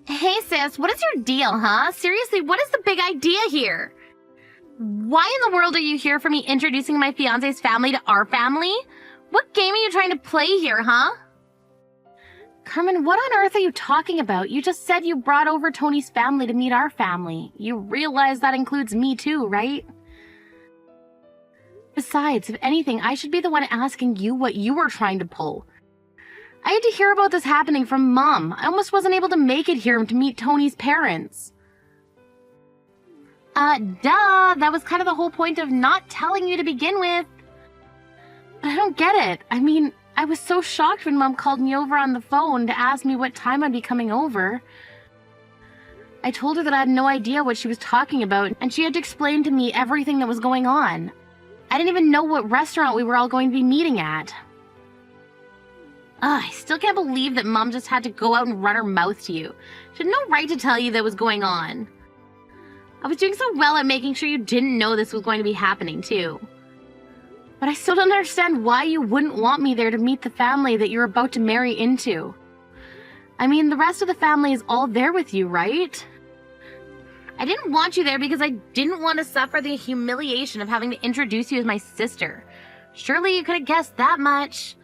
Hey sis, what is your deal, huh? Seriously, what is the big idea here? Why in the world are you here for me introducing my fiance's family to our family? What game are you trying to play here, huh? Carmen, what on earth are you talking about? You just said you brought over Tony's family to meet our family. You realize that includes me too, right? Besides, if anything, I should be the one asking you what you were trying to pull. I had to hear about this happening from Mom. I almost wasn't able to make it here to meet Tony's parents. Duh, that was kind of the whole point of not telling you to begin with. But I don't get it. I mean, I was so shocked when Mom called me over on the phone to ask me what time I'd be coming over. I told her that I had no idea what she was talking about, and she had to explain to me everything that was going on. I didn't even know what restaurant we were all going to be meeting at. I still can't believe that Mom just had to go out and run her mouth to you. She had no right to tell you that was going on. I was doing so well at making sure you didn't know this was going to be happening, too. But I still don't understand why you wouldn't want me there to meet the family that you're about to marry into. I mean, the rest of the family is all there with you, right? I didn't want you there because I didn't want to suffer the humiliation of having to introduce you as my sister. Surely you could have guessed that much.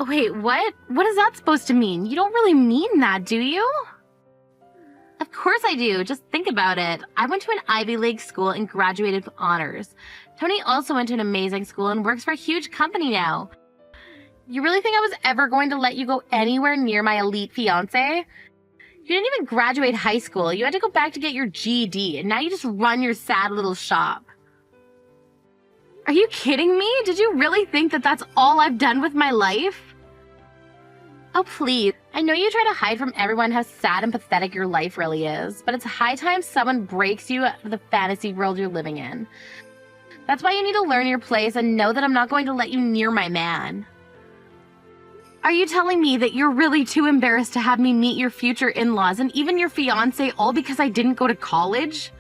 Oh, wait, what? What is that supposed to mean? You don't really mean that, do you? Of course I do. Just think about it. I went to an Ivy League school and graduated with honors. Tony also went to an amazing school and works for a huge company now. You really think I was ever going to let you go anywhere near my elite fiancé? You didn't even graduate high school. You had to go back to get your GED, and now you just run your sad little shop. Are you kidding me? Did you really think that that's all I've done with my life? Oh, please. I know you try to hide from everyone how sad and pathetic your life really is, but it's high time someone breaks you out of the fantasy world you're living in. That's why you need to learn your place and know that I'm not going to let you near my man. Are you telling me that you're really too embarrassed to have me meet your future in-laws and even your fiancé all because I didn't go to college?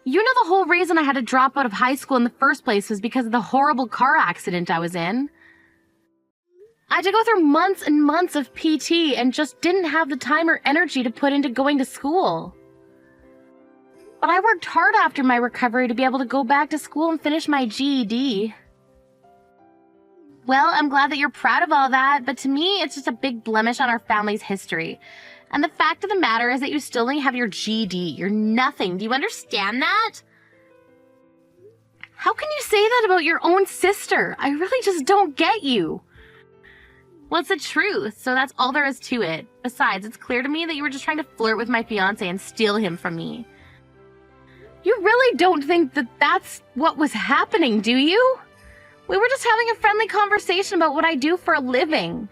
You know the whole reason I had to drop out of high school in the first place was because of the horrible car accident I was in. I had to go through months and months of PT and just didn't have the time or energy to put into going to school. But I worked hard after my recovery to be able to go back to school and finish my GED. Well, I'm glad that you're proud of all that, but to me, it's just a big blemish on our family's history. And the fact of the matter is that you still only have your GED. You're nothing. Do you understand that? How can you say that about your own sister? I really just don't get you. Well, it's the truth, so that's all there is to it. Besides, it's clear to me that you were just trying to flirt with my fiancé and steal him from me. You really don't think that that's what was happening, do you? We were just having a friendly conversation about what I do for a living.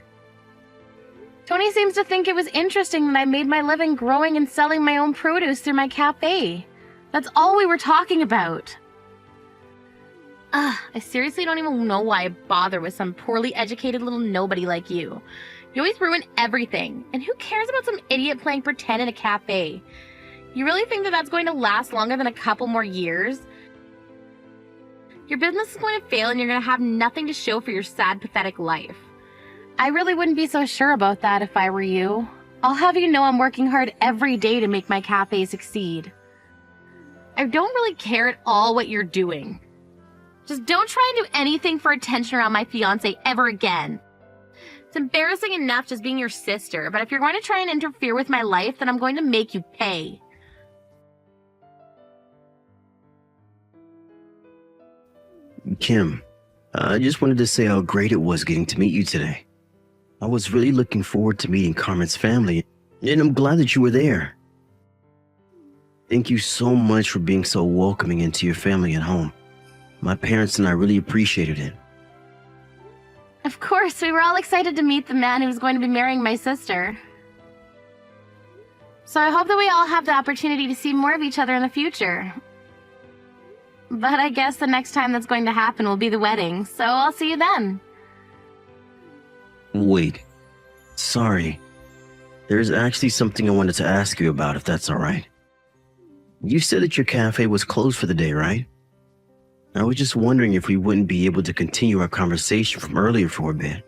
Tony seems to think it was interesting that I made my living growing and selling my own produce through my cafe. That's all we were talking about. I seriously don't even know why I bother with some poorly educated little nobody like you. You always ruin everything. And who cares about some idiot playing pretend in a cafe? You really think that that's going to last longer than a couple more years? Your business is going to fail and you're going to have nothing to show for your sad, pathetic life. I really wouldn't be so sure about that if I were you. I'll have you know I'm working hard every day to make my cafe succeed. I don't really care at all what you're doing. Just don't try and do anything for attention around my fiancé ever again. It's embarrassing enough just being your sister, but if you're going to try and interfere with my life, then I'm going to make you pay. Kim, I just wanted to say how great it was getting to meet you today. I was really looking forward to meeting Carmen's family, and I'm glad that you were there. Thank you so much for being so welcoming into your family at home. My parents and I really appreciated it. Of course, we were all excited to meet the man who was going to be marrying my sister. So I hope that we all have the opportunity to see more of each other in the future. But I guess the next time that's going to happen will be the wedding, so I'll see you then. Wait. Sorry. There's actually something I wanted to ask you about, if that's all right. You said that your cafe was closed for the day, right? I was just wondering if we wouldn't be able to continue our conversation from earlier for a bit.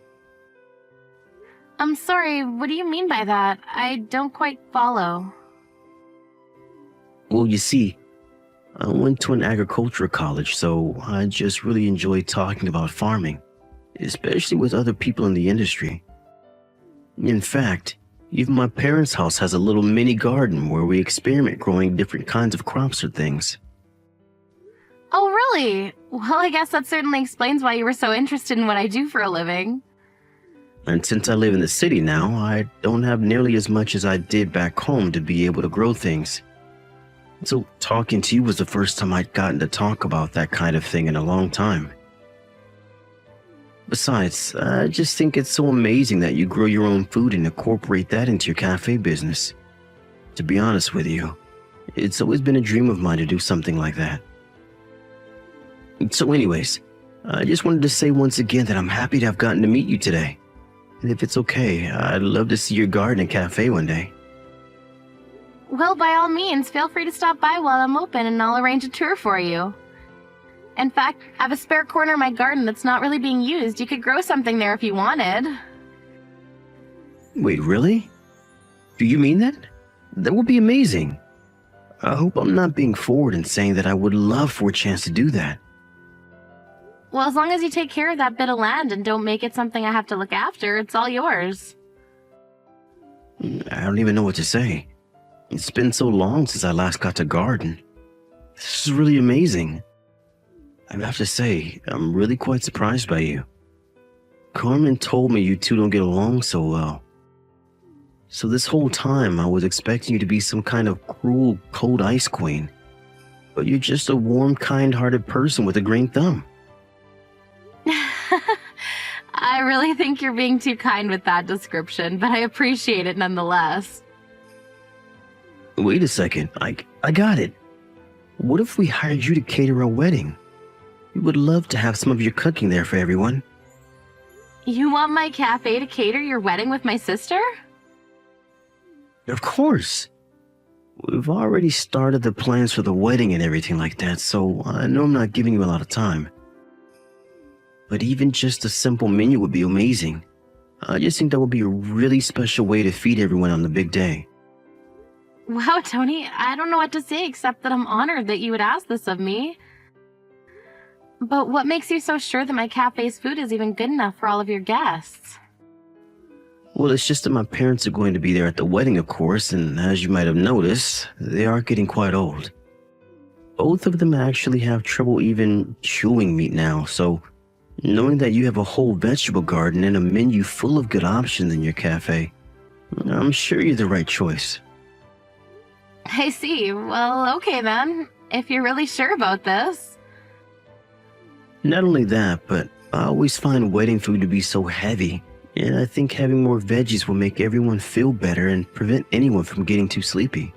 I'm sorry, what do you mean by that? I don't quite follow. Well, you see, I went to an agricultural college, so I just really enjoy talking about farming, especially with other people in the industry. In fact, even my parents' house has a little mini garden where we experiment growing different kinds of crops or things. Oh, really? Well, I guess that certainly explains why you were so interested in what I do for a living. And since I live in the city now, I don't have nearly as much as I did back home to be able to grow things. So talking to you was the first time I'd gotten to talk about that kind of thing in a long time. Besides, I just think it's so amazing that you grow your own food and incorporate that into your cafe business. To be honest with you, it's always been a dream of mine to do something like that. So anyways, I just wanted to say once again that I'm happy to have gotten to meet you today. And if it's okay, I'd love to see your garden and cafe one day. Well, by all means, feel free to stop by while I'm open and I'll arrange a tour for you. In fact, I have a spare corner in my garden that's not really being used. You could grow something there if you wanted. Wait, really? Do you mean that? That would be amazing. I hope I'm not being forward in saying that I would love for a chance to do that. Well, as long as you take care of that bit of land and don't make it something I have to look after, it's all yours. I don't even know what to say. It's been so long since I last got to garden. This is really amazing. I have to say, I'm really quite surprised by you. Carmen told me you two don't get along so well. So this whole time I was expecting you to be some kind of cruel, cold ice queen. But you're just a warm, kind-hearted person with a green thumb. I really think you're being too kind with that description, but I appreciate it nonetheless. Wait a second, I got it. What if we hired you to cater a wedding? We would love to have some of your cooking there for everyone. You want my cafe to cater your wedding with my sister? Of course. We've already started the plans for the wedding and everything like that, so I know I'm not giving you a lot of time. But even just a simple menu would be amazing. I just think that would be a really special way to feed everyone on the big day. Wow, Tony, I don't know what to say except that I'm honored that you would ask this of me. But what makes you so sure that my cafe's food is even good enough for all of your guests? Well, it's just that my parents are going to be there at the wedding, of course, and as you might have noticed, they are getting quite old. Both of them actually have trouble even chewing meat now, so knowing that you have a whole vegetable garden and a menu full of good options in your cafe, I'm sure you're the right choice. I see. Well, okay then, if you're really sure about this. Not only that, but I always find wedding food to be so heavy, and I think having more veggies will make everyone feel better and prevent anyone from getting too sleepy.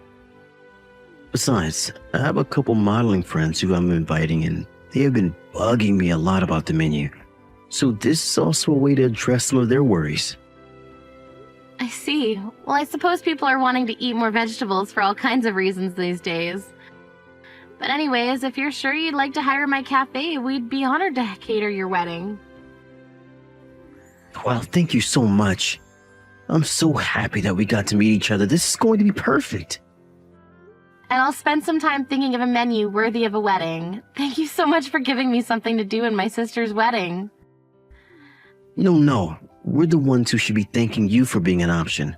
Besides, I have a couple modeling friends who I'm inviting, and they have been bugging me a lot about the menu. So this is also a way to address some of their worries. I see. Well, I suppose people are wanting to eat more vegetables for all kinds of reasons these days. But anyways, if you're sure you'd like to hire my cafe, we'd be honored to cater your wedding. Well, thank you so much. I'm so happy that we got to meet each other. This is going to be perfect. And I'll spend some time thinking of a menu worthy of a wedding. Thank you so much for giving me something to do in my sister's wedding. No. We're the ones who should be thanking you for being an option.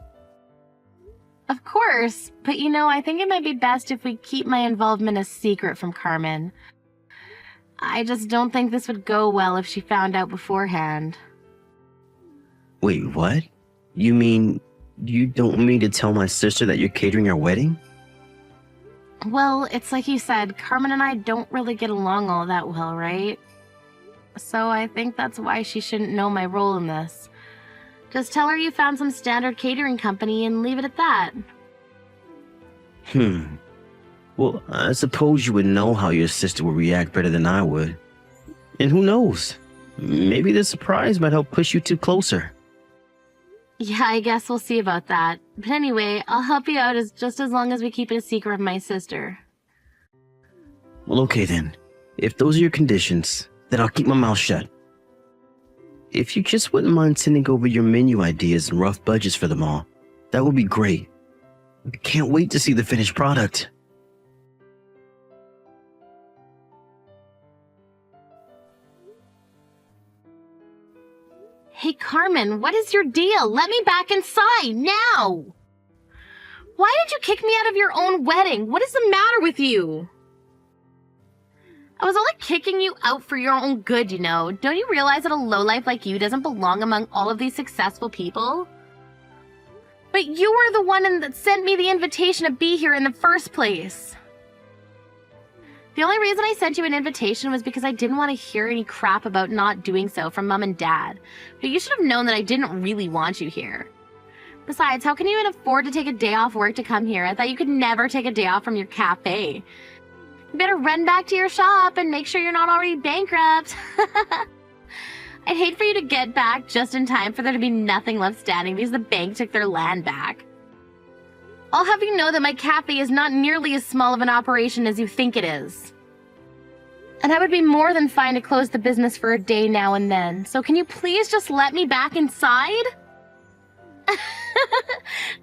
Of course, but I think it might be best if we keep my involvement a secret from Carmen. I just don't think this would go well if she found out beforehand. Wait, what? You mean you don't mean to tell my sister that you're catering our wedding? Well, it's like you said, Carmen and I don't really get along all that well, right? So I think that's why she shouldn't know my role in this. Just tell her you found some standard catering company and leave it at that. Well, I suppose you would know how your sister would react better than I would. And who knows? Maybe the surprise might help push you two closer. Yeah, I guess we'll see about that. But anyway, I'll help you out just as long as we keep it a secret from my sister. Well, okay then. If those are your conditions, then I'll keep my mouth shut. If you just wouldn't mind sending over your menu ideas and rough budgets for them all, that would be great. I can't wait to see the finished product. Hey, Carmen, what is your deal? Let me back inside, now! Why did you kick me out of your own wedding? What is the matter with you? I was only kicking you out for your own good, you know. Don't you realize that a lowlife like you doesn't belong among all of these successful people? But you were the one that sent me the invitation to be here in the first place. The only reason I sent you an invitation was because I didn't want to hear any crap about not doing so from Mom and Dad. But you should have known that I didn't really want you here. Besides, how can you even afford to take a day off work to come here? I thought you could never take a day off from your cafe. You better run back to your shop and make sure you're not already bankrupt. I'd hate for you to get back just in time for there to be nothing left standing because the bank took their land back. I'll have you know that my cafe is not nearly as small of an operation as you think it is. And I would be more than fine to close the business for a day now and then. So can you please just let me back inside?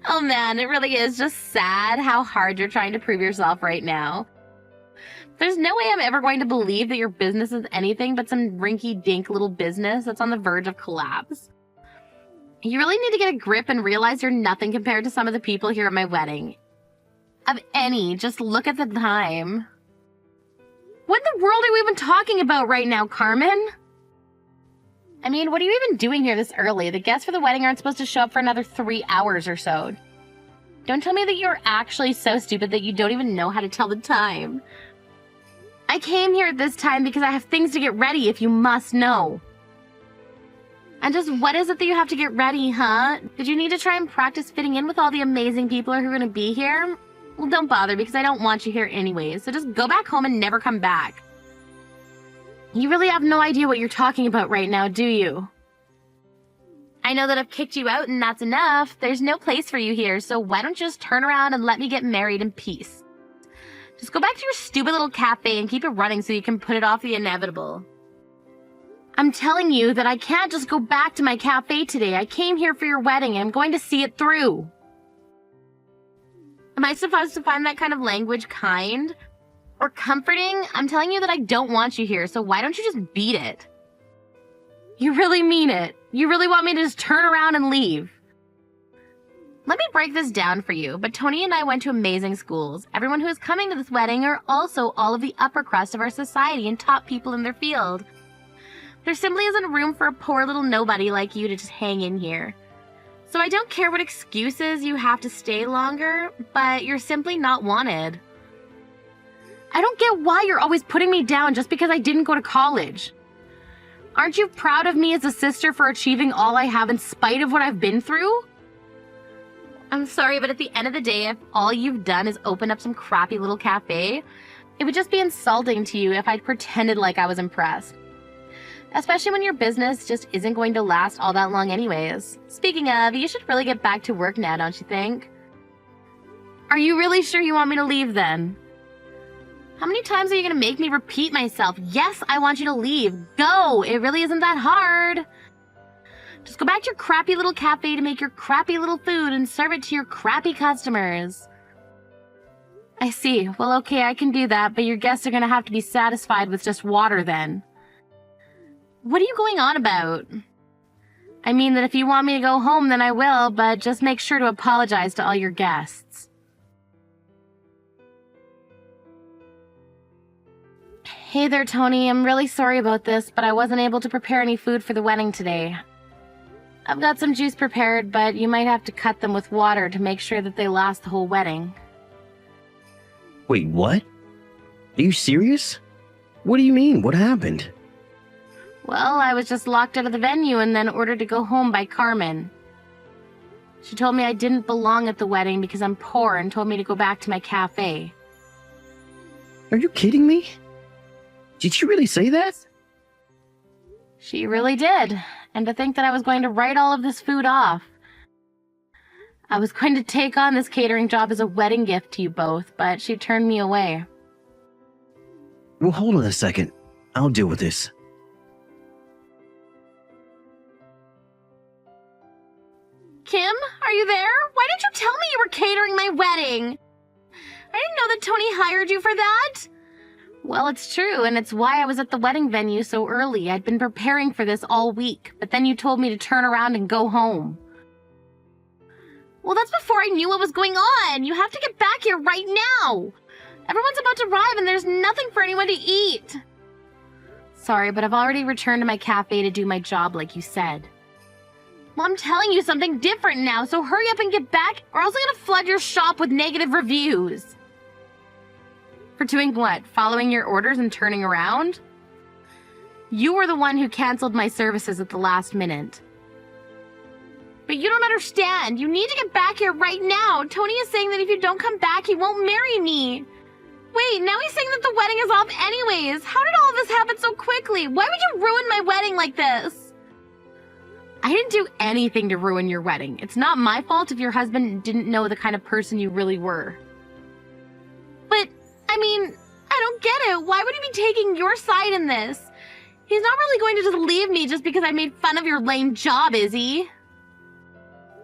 Oh man, it really is just sad how hard you're trying to prove yourself right now. There's no way I'm ever going to believe that your business is anything but some rinky-dink little business that's on the verge of collapse. You really need to get a grip and realize you're nothing compared to some of the people here at my wedding. Of any, just look at the time. What in the world are we even talking about right now, Carmen? I mean, what are you even doing here this early? The guests for the wedding aren't supposed to show up for another 3 hours or so. Don't tell me that you're actually so stupid that you don't even know how to tell the time. I came here at this time because I have things to get ready, if you must know. And just what is it that you have to get ready, huh? Did you need to try and practice fitting in with all the amazing people who are going to be here? Well, don't bother because I don't want you here anyways, so just go back home and never come back. You really have no idea what you're talking about right now, do you? I know that I've kicked you out and that's enough. There's no place for you here, so why don't you just turn around and let me get married in peace? Just go back to your stupid little cafe and keep it running so you can put it off the inevitable. I'm telling you that I can't just go back to my cafe today. I came here for your wedding and I'm going to see it through. Am I supposed to find that kind of language kind? Or comforting? I'm telling you that I don't want you here, so why don't you just beat it? You really mean it. You really want me to just turn around and leave. Let me break this down for you, but Tony and I went to amazing schools. Everyone who is coming to this wedding are also all of the upper crust of our society and top people in their field. There simply isn't room for a poor little nobody like you to just hang in here. So I don't care what excuses you have to stay longer, but you're simply not wanted. I don't get why you're always putting me down just because I didn't go to college. Aren't you proud of me as a sister for achieving all I have in spite of what I've been through? I'm sorry, but at the end of the day, if all you've done is open up some crappy little cafe, it would just be insulting to you if I'd pretended like I was impressed. Especially when your business just isn't going to last all that long anyways. Speaking of, you should really get back to work now, don't you think? Are you really sure you want me to leave then? How many times are you going to make me repeat myself? Yes, I want you to leave. Go! It really isn't that hard. Just go back to your crappy little cafe to make your crappy little food and serve it to your crappy customers. I see. Well, okay, I can do that, but your guests are going to have to be satisfied with just water then. What are you going on about? I mean that if you want me to go home, then I will, but just make sure to apologize to all your guests. Hey there, Tony. I'm really sorry about this, but I wasn't able to prepare any food for the wedding today. I've got some juice prepared, but you might have to cut them with water to make sure that they last the whole wedding. Wait, what? Are you serious? What do you mean? What happened? Well, I was just locked out of the venue and then ordered to go home by Carmen. She told me I didn't belong at the wedding because I'm poor and told me to go back to my cafe. Are you kidding me? Did she really say that? She really did. And to think that I was going to write all of this food off. I was going to take on this catering job as a wedding gift to you both, but she turned me away. Well, hold on a second. I'll deal with this. you there? Why didn't you tell me you were catering my wedding? I didn't know that Tony hired you for that. Well, it's true, and it's why I was at the wedding venue so early. I'd been preparing for this all week, but then you told me to turn around and go home. Well, that's before I knew what was going on. You have to get back here right now. Everyone's about to arrive and there's nothing for anyone to eat. Sorry, but I've already returned to my cafe to do my job like you said. Well, I'm telling you something different now, so hurry up and get back, or else I'm gonna flood your shop with negative reviews. For doing what? Following your orders and turning around? You were the one who canceled my services at the last minute. But you don't understand. You need to get back here right now. Tony is saying that if you don't come back, he won't marry me. Wait, now he's saying that the wedding is off anyways. How did all of this happen so quickly? Why would you ruin my wedding like this? I didn't do anything to ruin your wedding. It's not my fault if your husband didn't know the kind of person you really were. But, I mean, I don't get it. Why would he be taking your side in this? He's not really going to just leave me just because I made fun of your lame job, is he?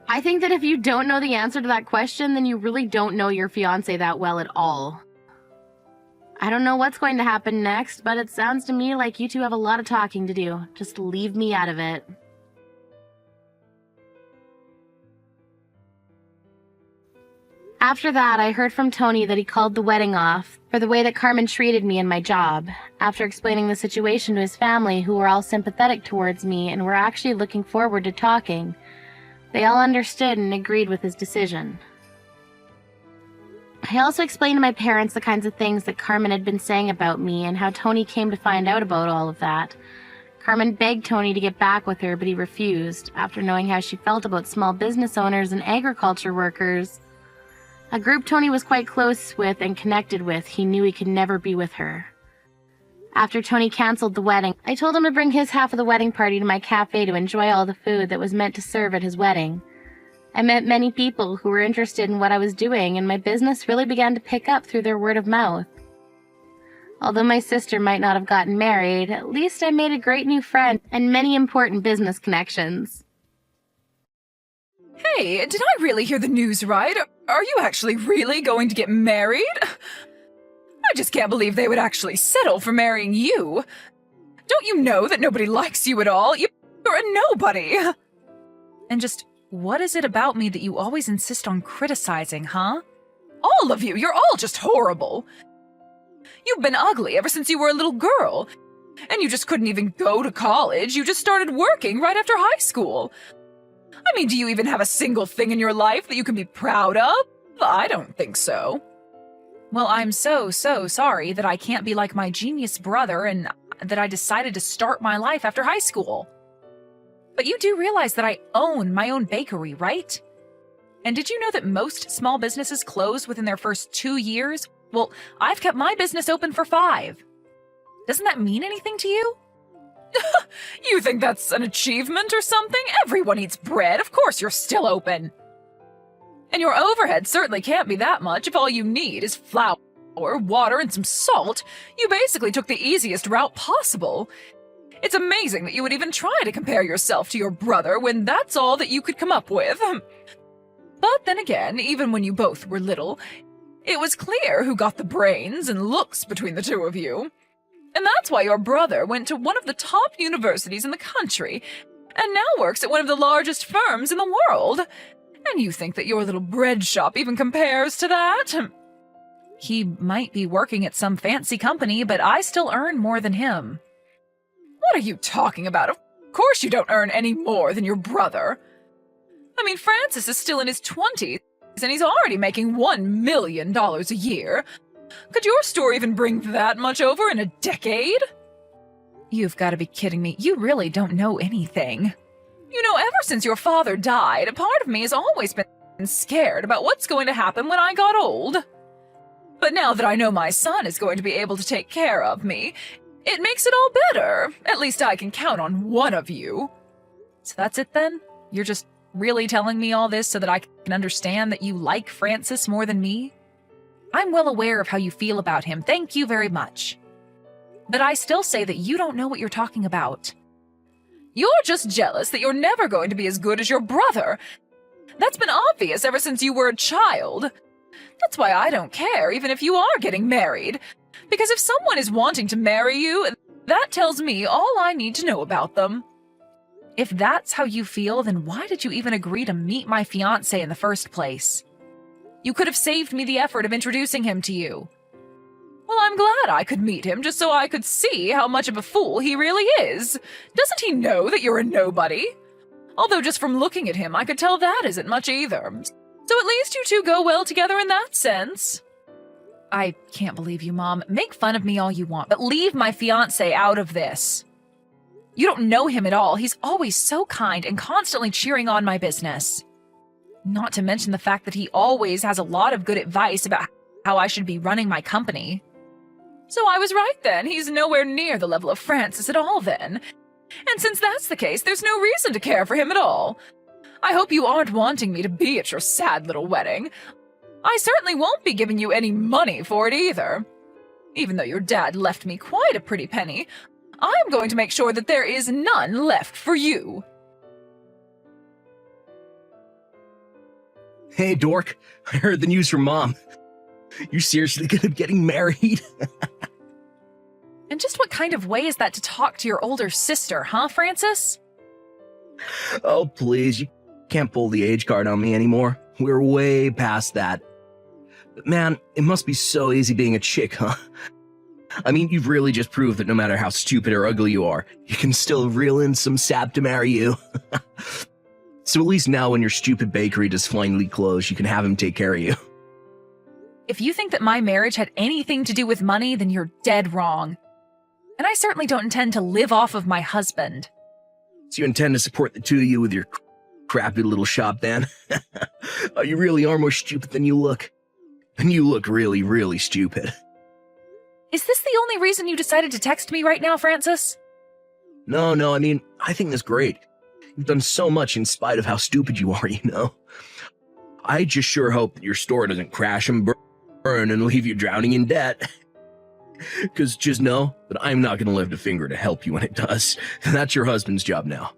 I think that if you don't know the answer to that question, then you really don't know your fiancé that well at all. I don't know what's going to happen next, but it sounds to me like you two have a lot of talking to do. Just leave me out of it. After that, I heard from Tony that he called the wedding off for the way that Carmen treated me in my job. After explaining the situation to his family, who were all sympathetic towards me and were actually looking forward to talking, they all understood and agreed with his decision. I also explained to my parents the kinds of things that Carmen had been saying about me and how Tony came to find out about all of that. Carmen begged Tony to get back with her, but he refused, after knowing how she felt about small business owners and agriculture workers. A group Tony was quite close with and connected with, he knew he could never be with her. After Tony canceled the wedding, I told him to bring his half of the wedding party to my cafe to enjoy all the food that was meant to serve at his wedding. I met many people who were interested in what I was doing, and my business really began to pick up through their word of mouth. Although my sister might not have gotten married, at least I made a great new friend and many important business connections. Hey, did I really hear the news right? Are you actually really going to get married? I just can't believe they would actually settle for marrying you. Don't you know that nobody likes you at all? You're a nobody. And just, what is it about me that you always insist on criticizing, huh? All of you, you're all just horrible. You've been ugly ever since you were a little girl. And you just couldn't even go to college. You just started working right after high school. I mean, do you even have a single thing in your life that you can be proud of? I don't think so. Well, I'm so sorry that I can't be like my genius brother and that I decided to start my life after high school. But you do realize that I own my own bakery, right? And did you know that most small businesses close within their first 2 years? Well, I've kept my business open for 5. Doesn't that mean anything to you? You think that's an achievement or something? Everyone eats bread. Of course you're still open. And your overhead certainly can't be that much if all you need is flour, water, and some salt. You basically took the easiest route possible. It's amazing that you would even try to compare yourself to your brother when that's all that you could come up with. But then again, even when you both were little, it was clear who got the brains and looks between the two of you. And that's why your brother went to one of the top universities in the country and now works at one of the largest firms in the world. And you think that your little bread shop even compares to that? He might be working at some fancy company, but I still earn more than him. What are you talking about? Of course you don't earn any more than your brother. I mean, Francis is still in his 20s, and he's already making $1 million a year. Could your store even bring that much over in a decade? You've got to be kidding me. You really don't know anything. You know, ever since your father died, a part of me has always been scared about what's going to happen when I got old. But now that I know my son is going to be able to take care of me, it makes it all better. At least I can count on one of you. So that's it then? You're just really telling me all this so that I can understand that you like Francis more than me? I'm well aware of how you feel about him. Thank you very much. But I still say that you don't know what you're talking about. You're just jealous that you're never going to be as good as your brother. That's been obvious ever since you were a child. That's why I don't care, even if you are getting married. Because if someone is wanting to marry you, that tells me all I need to know about them. If that's how you feel, then why did you even agree to meet my fiancé in the first place? You could have saved me the effort of introducing him to you. Well, I'm glad I could meet him just so I could see how much of a fool he really is. Doesn't he know that you're a nobody? Although just from looking at him, I could tell that isn't much either. So at least you two go well together in that sense. I can't believe you, Mom. Make fun of me all you want, but leave my fiancé out of this. You don't know him at all. He's always so kind and constantly cheering on my business. Not to mention the fact that he always has a lot of good advice about how I should be running my company. So I was right then. He's nowhere near the level of Francis at all then. And since that's the case, there's no reason to care for him at all. I hope you aren't wanting me to be at your sad little wedding. I certainly won't be giving you any money for it either. Even though your dad left me quite a pretty penny, I'm going to make sure that there is none left for you. Hey, dork. I heard the news from Mom. You're seriously gonna be getting married? And just what kind of way is that to talk to your older sister, huh, Francis? Oh, please. You can't pull the age card on me anymore. We're way past that. But man, it must be so easy being a chick, huh? I mean, you've really just proved that no matter how stupid or ugly you are, you can still reel in some sap to marry you. So at least now when your stupid bakery does finally close, you can have him take care of you. If you think that my marriage had anything to do with money, then you're dead wrong. And I certainly don't intend to live off of my husband. So you intend to support the two of you with your crappy little shop then? Oh, you really are more stupid than you look. And you look really, really stupid. Is this the only reason you decided to text me right now, Francis? No, I mean, I think that's great. You've done so much in spite of how stupid you are, you know? I just sure hope that your store doesn't crash and burn and leave you drowning in debt. Because just know that I'm not going to lift a finger to help you when it does. That's your husband's job now.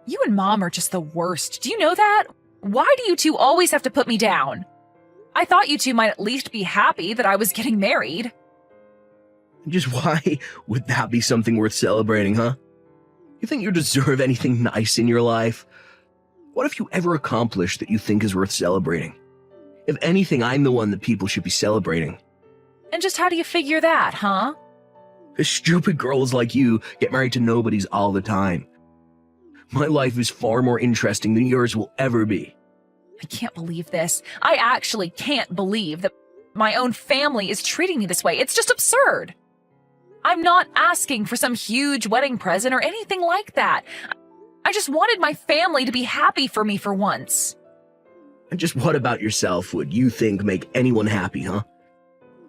You and Mom are just the worst. Do you know that? Why do you two always have to put me down? I thought you two might at least be happy that I was getting married. Just why would that be something worth celebrating, huh? You think you deserve anything nice in your life? What have you ever accomplished that you think is worth celebrating? If anything, I'm the one that people should be celebrating. And just how do you figure that, huh? Because stupid girls like you get married to nobodies all the time. My life is far more interesting than yours will ever be. I can't believe this. I actually can't believe that my own family is treating me this way. It's just absurd. I'm not asking for some huge wedding present or anything like that. I just wanted my family to be happy for me for once. And just what about yourself would you think make anyone happy, huh?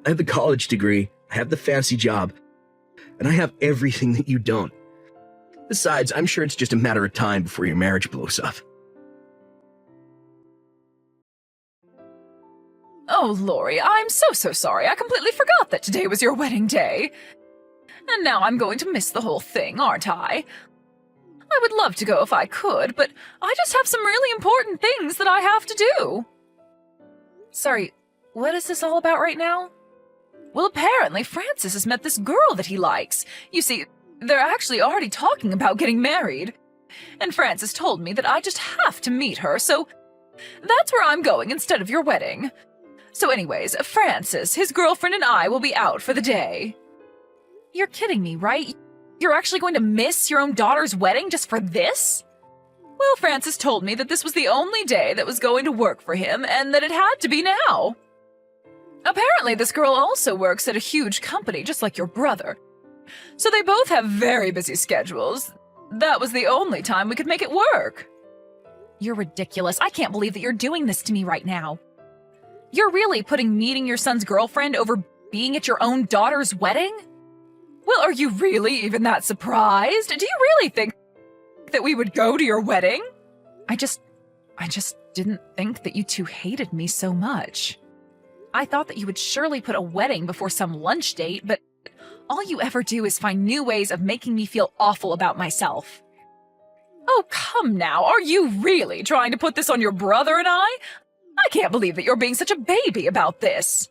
I have the college degree, I have the fancy job, and I have everything that you don't. Besides, I'm sure it's just a matter of time before your marriage blows up. Oh, Lori, I'm so sorry. I completely forgot that today was your wedding day. And now I'm going to miss the whole thing, aren't I? I would love to go if I could, but I just have some really important things that I have to do. Sorry, what is this all about right now? Well, apparently Francis has met this girl that he likes. You see, they're actually already talking about getting married. And Francis told me that I just have to meet her, so that's where I'm going instead of your wedding. So anyways, Francis, his girlfriend, and I will be out for the day. You're kidding me, right? You're actually going to miss your own daughter's wedding just for this? Well, Francis told me that this was the only day that was going to work for him and that it had to be now. Apparently, this girl also works at a huge company, just like your brother. So they both have very busy schedules. That was the only time we could make it work. You're ridiculous. I can't believe that you're doing this to me right now. You're really putting meeting your son's girlfriend over being at your own daughter's wedding? Well, are you really even that surprised? Do you really think that we would go to your wedding? I just didn't think that you two hated me so much. I thought that you would surely put a wedding before some lunch date, but all you ever do is find new ways of making me feel awful about myself. Oh, come now. Are you really trying to put this on your brother and I? I can't believe that you're being such a baby about this.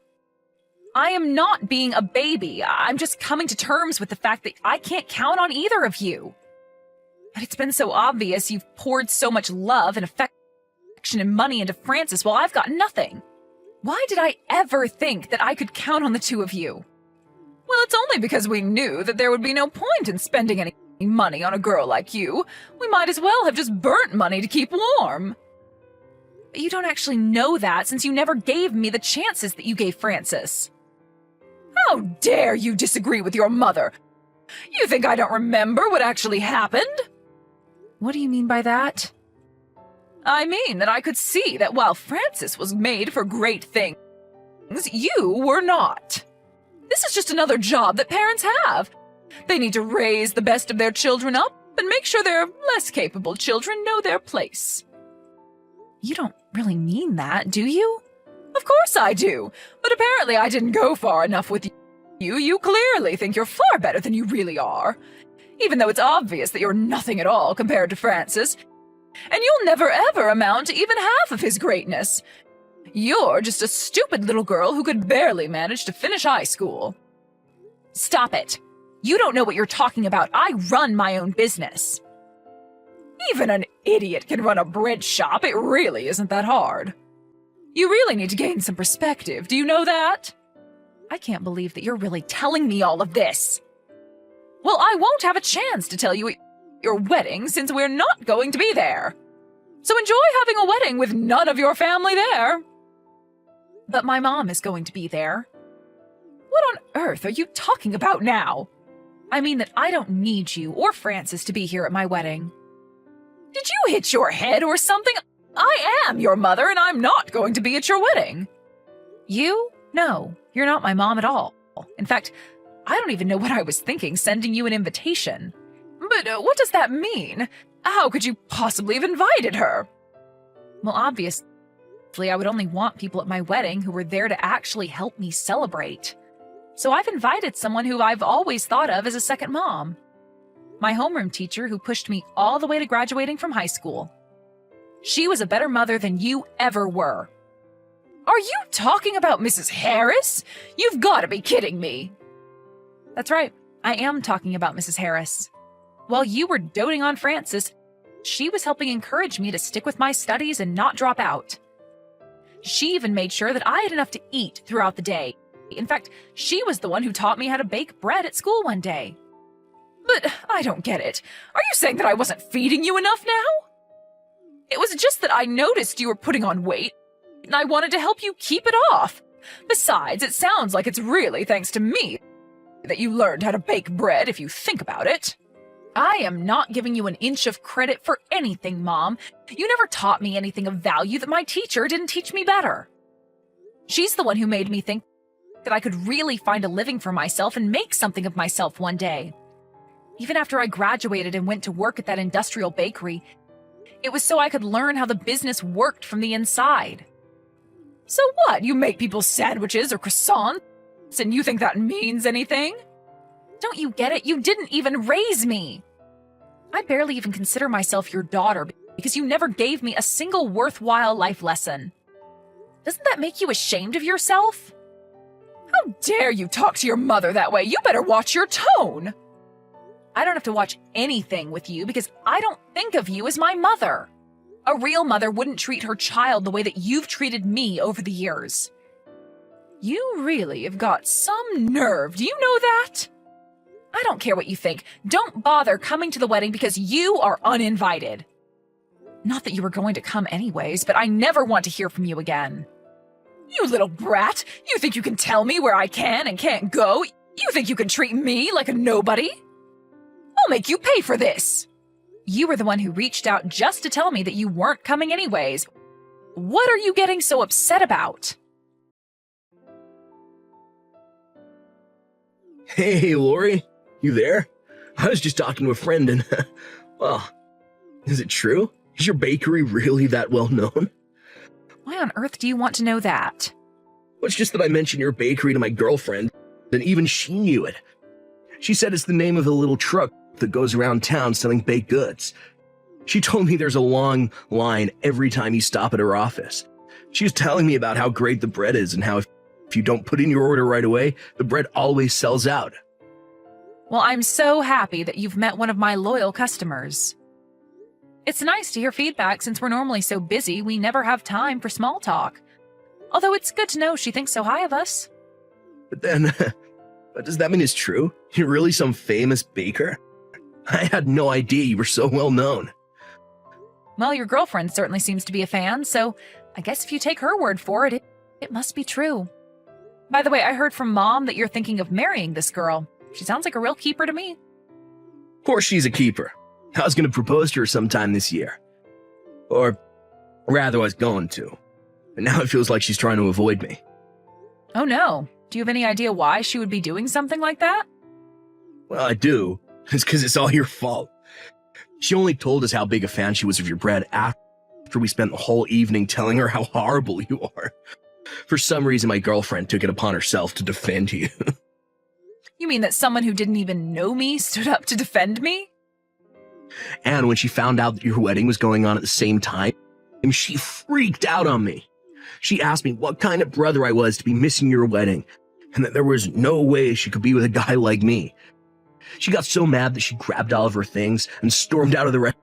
I am not being a baby. I'm just coming to terms with the fact that I can't count on either of you. But it's been so obvious you've poured so much love and affection and money into Francis while I've got nothing. Why did I ever think that I could count on the two of you? Well, it's only because we knew that there would be no point in spending any money on a girl like you. We might as well have just burnt money to keep warm. But you don't actually know that since you never gave me the chances that you gave Francis. How dare you disagree with your mother? You think I don't remember what actually happened? What do you mean by that? I mean that I could see that while Francis was made for great things, you were not. This is just another job that parents have. They need to raise the best of their children up and make sure their less capable children know their place. You don't really mean that, do you? Of course I do, but apparently I didn't go far enough with you. You clearly think you're far better than you really are, even though it's obvious that you're nothing at all compared to Francis, and you'll never ever amount to even half of his greatness. You're just a stupid little girl who could barely manage to finish high school. Stop it. You don't know what you're talking about. I run my own business. Even an idiot can run a bread shop. It really isn't that hard. You really need to gain some perspective. Do you know that? I can't believe that you're really telling me all of this. Well, I won't have a chance to tell you at your wedding since we're not going to be there. So enjoy having a wedding with none of your family there. But my mom is going to be there. What on earth are you talking about now? I mean that I don't need you or Francis to be here at my wedding. Did you hit your head or something? I am your mother and I'm not going to be at your wedding. You? No, you're not my mom at all. In fact, I don't even know what I was thinking sending you an invitation. But what does that mean? How could you possibly have invited her? Well, obviously, I would only want people at my wedding who were there to actually help me celebrate. So I've invited someone who I've always thought of as a second mom. My homeroom teacher who pushed me all the way to graduating from high school. She was a better mother than you ever were. Are you talking about Mrs. Harris? You've got to be kidding me. That's right. I am talking about Mrs. Harris. While you were doting on Francis, she was helping encourage me to stick with my studies and not drop out. She even made sure that I had enough to eat throughout the day. In fact, she was the one who taught me how to bake bread at school one day. But I don't get it. Are you saying that I wasn't feeding you enough now? It was just that I noticed you were putting on weight, and I wanted to help you keep it off. Besides, it sounds like it's really thanks to me that you learned how to bake bread if you think about it. I am not giving you an inch of credit for anything, Mom. You never taught me anything of value that my teacher didn't teach me better. She's the one who made me think that I could really find a living for myself and make something of myself one day. Even after I graduated and went to work at that industrial bakery, it was so I could learn how the business worked from the inside. So what? You make people sandwiches or croissants, and you think that means anything? Don't you get it? You didn't even raise me. I barely even consider myself your daughter because you never gave me a single worthwhile life lesson. Doesn't that make you ashamed of yourself? How dare you talk to your mother that way? You better watch your tone. I don't have to watch anything with you because I don't think of you as my mother. A real mother wouldn't treat her child the way that you've treated me over the years. You really have got some nerve, do you know that? I don't care what you think. Don't bother coming to the wedding because you are uninvited. Not that you were going to come anyways, but I never want to hear from you again. You little brat! You think you can tell me where I can and can't go? You think you can treat me like a nobody? I'll make you pay for this! You were the one who reached out just to tell me that you weren't coming anyways. What are you getting so upset about? Hey, Lori, you there? I was just talking to a friend and, well, is it true? Is your bakery really that well known? Why on earth do you want to know that? Well, it's just that I mentioned your bakery to my girlfriend, and even she knew it. She said it's the name of a little truck that goes around town selling baked goods. She told me there's a long line every time you stop at her office. She was telling me about how great the bread is and how if you don't put in your order right away, the bread always sells out. Well, I'm so happy that you've met one of my loyal customers. It's nice to hear feedback since we're normally so busy we never have time for small talk. Although it's good to know she thinks so high of us. But then, does that mean it's true? You're really some famous baker? I had no idea you were so well known. Well, your girlfriend certainly seems to be a fan, so I guess if you take her word for it, it must be true. By the way, I heard from Mom that you're thinking of marrying this girl. She sounds like a real keeper to me. Of course she's a keeper. I was going to propose to her sometime this year. Or rather, I was going to. And now it feels like she's trying to avoid me. Oh no. Do you have any idea why she would be doing something like that? Well, I do. It's because it's all your fault. She only told us how big a fan she was of your bread after we spent the whole evening telling her how horrible you are. For some reason, my girlfriend took it upon herself to defend you. You mean that someone who didn't even know me stood up to defend me? And when she found out that your wedding was going on at the same time, she freaked out on me. She asked me what kind of brother I was to be missing your wedding, and that there was no way she could be with a guy like me. She got so mad that she grabbed all of her things and stormed out of the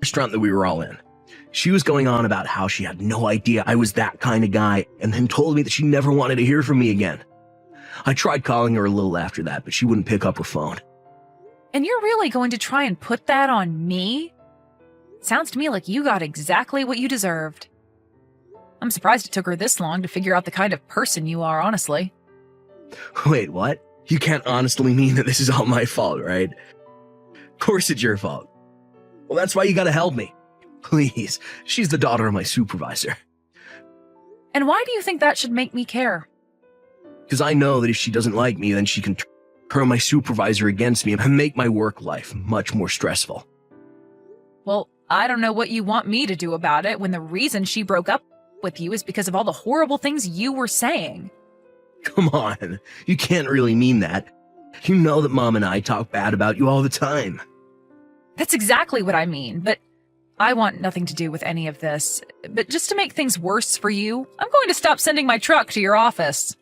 restaurant that we were all in. She was going on about how she had no idea I was that kind of guy, and then told me that she never wanted to hear from me again. I tried calling her a little after that, but she wouldn't pick up her phone. And you're really going to try and put that on me? Sounds to me like you got exactly what you deserved. I'm surprised it took her this long to figure out the kind of person you are, honestly. Wait, what? You can't honestly mean that this is all my fault, right? Of course it's your fault. Well, that's why you gotta help me. Please, she's the daughter of my supervisor. And why do you think that should make me care? Because I know that if she doesn't like me, then she can turn my supervisor against me and make my work life much more stressful. Well, I don't know what you want me to do about it when the reason she broke up with you is because of all the horrible things you were saying. Come on, you can't really mean that. You know that Mom and I talk bad about you all the time. That's exactly what I mean, but I want nothing to do with any of this. But just to make things worse for you, I'm going to stop sending my truck to your office.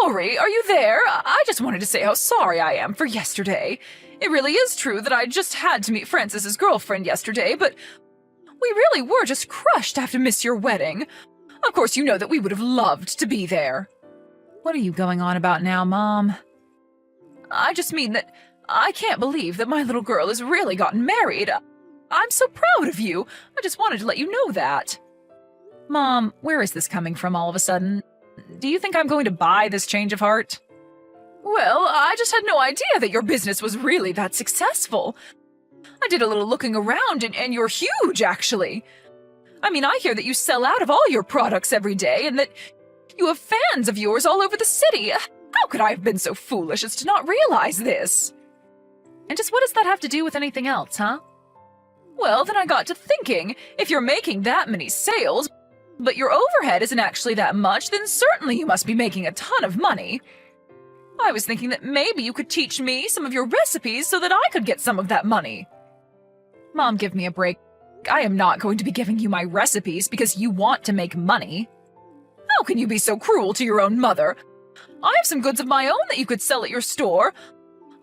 Lori, are you there? I just wanted to say how sorry I am for yesterday. It really is true that I just had to meet Francis's girlfriend yesterday, but we really were just crushed to have to miss your wedding. Of course, you know that we would have loved to be there. What are you going on about now, Mom? I just mean that I can't believe that my little girl has really gotten married. I'm so proud of you. I just wanted to let you know that. Mom, where is this coming from all of a sudden? Do you think I'm going to buy this change of heart? Well, I just had no idea that your business was really that successful. I did a little looking around, and you're huge, actually. I mean, I hear that you sell out of all your products every day, and that you have fans of yours all over the city. How could I have been so foolish as to not realize this? And just what does that have to do with anything else, huh? Well, then I got to thinking, if you're making that many sales, but your overhead isn't actually that much, then certainly you must be making a ton of money. I was thinking that maybe you could teach me some of your recipes so that I could get some of that money. Mom, give me a break. I am not going to be giving you my recipes because you want to make money. How can you be so cruel to your own mother? I have some goods of my own that you could sell at your store.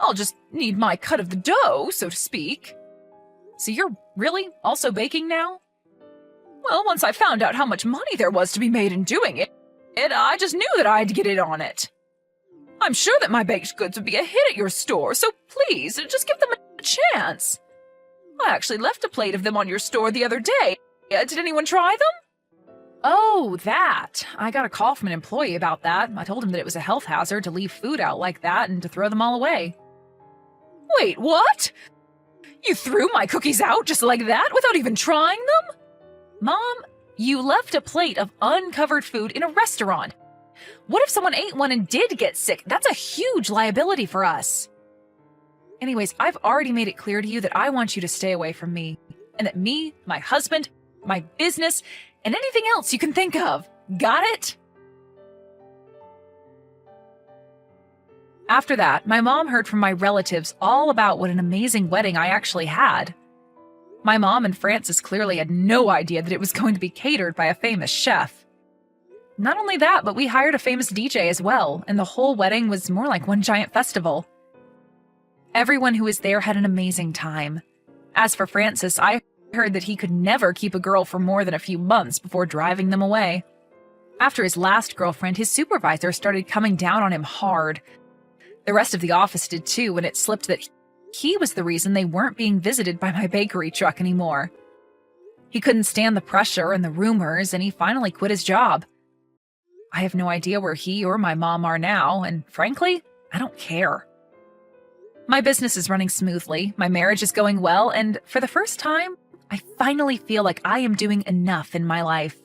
I'll just need my cut of the dough, so to speak. So you're really also baking now? Well, once I found out how much money there was to be made in doing it, I just knew that I had to get in on it. I'm sure that my baked goods would be a hit at your store, so please, just give them a chance. I actually left a plate of them on your store the other day. Did anyone try them? Oh, that. I got a call from an employee about that. I told him that it was a health hazard to leave food out like that and to throw them all away. Wait, what? You threw my cookies out just like that without even trying them? Mom, you left a plate of uncovered food in a restaurant. What if someone ate one and did get sick? That's a huge liability for us. Anyways, I've already made it clear to you that I want you to stay away from me, and that me, my husband, my business, and anything else you can think of. Got it? After that, my mom heard from my relatives all about what an amazing wedding I actually had. My mom and Francis clearly had no idea that it was going to be catered by a famous chef. Not only that, but we hired a famous DJ as well, and the whole wedding was more like one giant festival. Everyone who was there had an amazing time. As for Francis, I heard that he could never keep a girl for more than a few months before driving them away. After his last girlfriend, his supervisor started coming down on him hard. The rest of the office did too, and it slipped that he was the reason they weren't being visited by my bakery truck anymore. He couldn't stand the pressure and the rumors, and he finally quit his job. I have no idea where he or my mom are now, and frankly, I don't care. My business is running smoothly, my marriage is going well, and for the first time, I finally feel like I am doing enough in my life.